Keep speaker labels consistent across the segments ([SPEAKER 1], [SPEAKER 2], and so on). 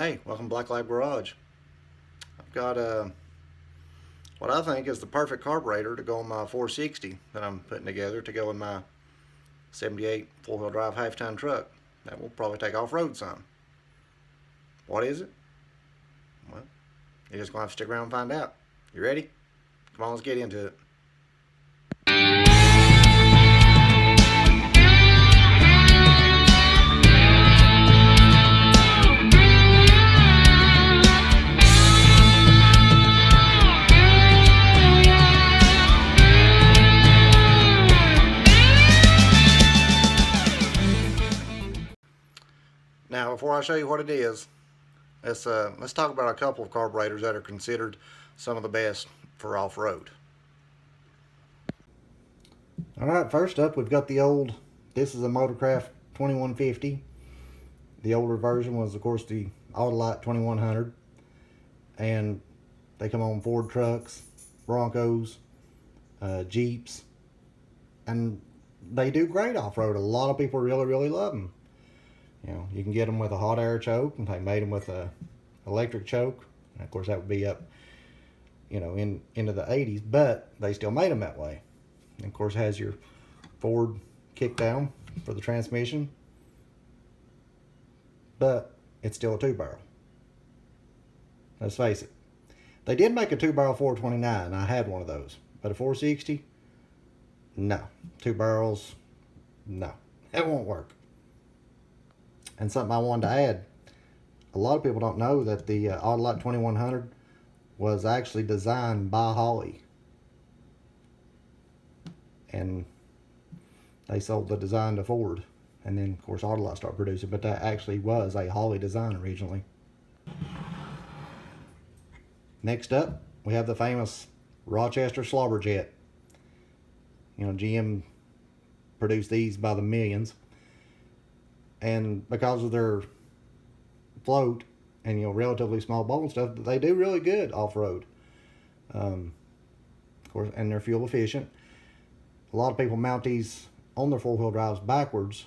[SPEAKER 1] Hey, welcome to Black Lab Garage. I've got what I think is the perfect carburetor to go on my 460 that I'm putting together to go in my 78 four-wheel drive half-ton truck that will probably take off-road some. What is it? Well, you're just going to have to stick around and find out. You ready? Come on, let's get into it. Now, before I show you what it is, let's talk about a couple of carburetors that are considered some of the best for off-road. All right, first up, we've got this is a Motorcraft 2150. The older version was, of course, the Autolite 2100. And they come on Ford trucks, Broncos, Jeeps. And they do great off-road. A lot of people really, really love them. You know, you can get them with a hot air choke, and they made them with a electric choke. And of course, that would be up, into the 80s, but they still made them that way. And of course, it has your Ford kickdown for the transmission, but it's still a two-barrel. Let's face it. They did make a two-barrel 429. I had one of those, but a 460, no. Two barrels, no. It won't work. And something I wanted to add, a lot of people don't know that the Autolite 2100 was actually designed by Holley. And they sold the design to Ford. And then, of course, Autolite started producing, but that actually was a Holley design originally. Next up, we have the famous Rochester Slobber Jet. You know, GM produced these by the millions. And because of their float and, relatively small bowl and stuff, they do really good off-road. Of course, and they're fuel efficient. A lot of people mount these on their four-wheel drives backwards.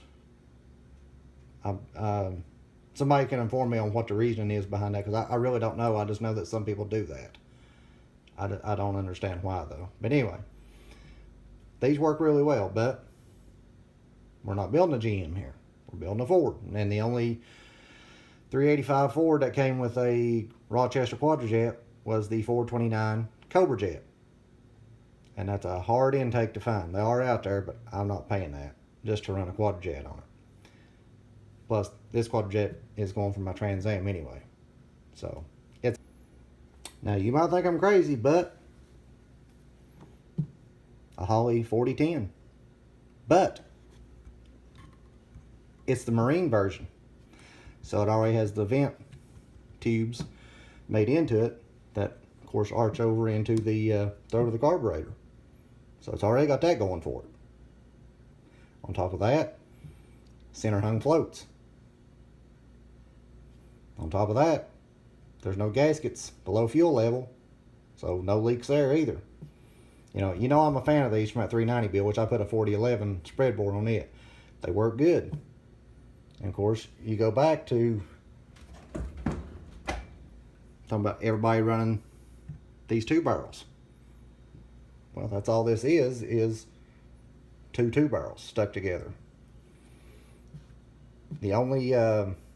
[SPEAKER 1] Somebody can inform me on what the reasoning is behind that, because I really don't know. I just know that some people do that. I don't understand why, though. But anyway, these work really well, but we're not building a GM here. We're building a Ford. And the only 385 Ford that came with a Rochester Quadrajet was the 429 Cobra Jet. And that's a hard intake to find. They are out there, but I'm not paying that just to run a Quadrajet on it. Plus, this Quadrajet is going for my Trans Am anyway. So, now you might think I'm crazy, but a Holley 4010. But it's the Marine version. So it already has the vent tubes made into it that, of course, arch over into the throat of the carburetor. So it's already got that going for it. On top of that, center hung floats. On top of that, there's no gaskets below fuel level, so no leaks there either. You know I'm a fan of these from that 390 build, which I put a 4011 spreadboard on it. They work good. And of course, you go back to talking about everybody running these two barrels. Well, that's all this is two barrels stuck together. The only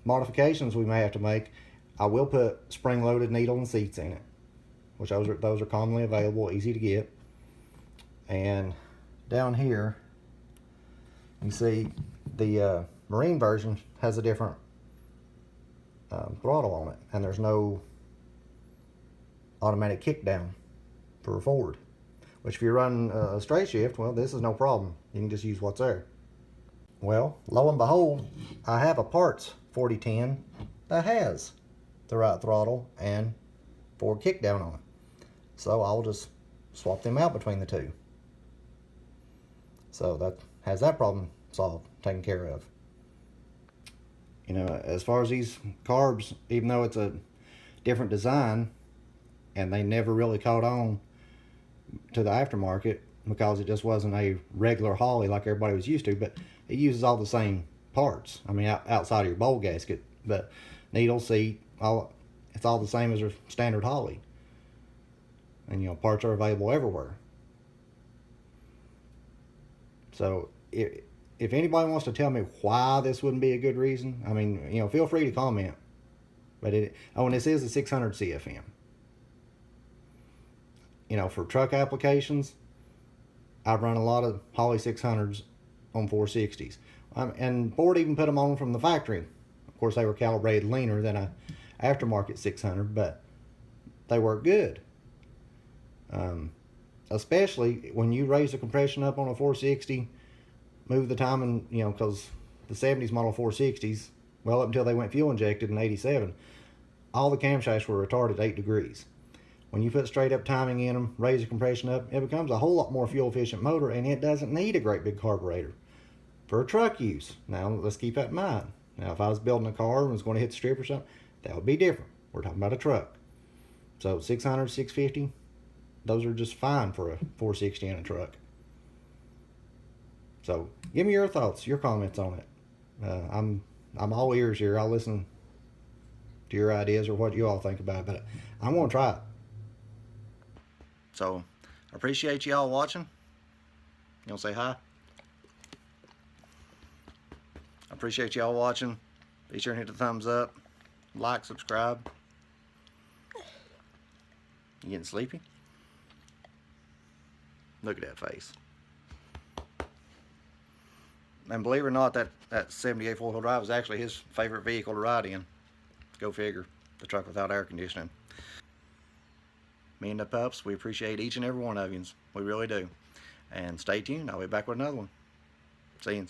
[SPEAKER 1] modifications we may have to make, I will put spring-loaded needle and seats in it, which those are commonly available, easy to get. And down here, you see the Marine version has a different throttle on it, and there's no automatic kickdown for a Ford. Which, if you're running a straight shift, well, this is no problem. You can just use what's there. Well, lo and behold, I have a parts 4010 that has the right throttle and Ford kickdown on it. So I'll just swap them out between the two. So that has that problem solved, taken care of. As far as these carbs, even though it's a different design, and they never really caught on to the aftermarket because it just wasn't a regular Holley like everybody was used to, but it uses all the same parts. I mean, outside of your bowl gasket, but needle, seat, it's all the same as a standard Holly. And, you know, parts are available everywhere. So if anybody wants to tell me why this wouldn't be a good reason, I mean, you know, feel free to comment. But and this is a 600 CFM. You know, for truck applications, I've run a lot of Holly 600s on 460s. And Ford even put them on from the factory. Of course, they were calibrated leaner than a aftermarket 600, but they work good. Especially when you raise the compression up on a 460, move the timing, you know, because the 70s model 460s, well, up until they went fuel injected in 87, all the camshafts were retarded 8 degrees. When you put straight up timing in them, raise the compression up, it becomes a whole lot more fuel efficient motor, and it doesn't need a great big carburetor for truck use. Now, let's keep that in mind. Now, if I was building a car and was going to hit the strip or something, that would be different. We're talking about a truck. So 600, 650, those are just fine for a 460 in a truck. So give me your thoughts, your comments on it. I'm all ears here. I'll listen to your ideas or what you all think about it, but I'm going to try it. So I appreciate you all watching. You want to say hi? I appreciate you all watching. Be sure and hit the thumbs up, like, subscribe. You getting sleepy? Look at that face. And believe it or not, that 78 four-wheel drive is actually his favorite vehicle to ride in. Go figure. The truck without air conditioning. Me and the pups, we appreciate each and every one of you. We really do. And stay tuned. I'll be back with another one. See you.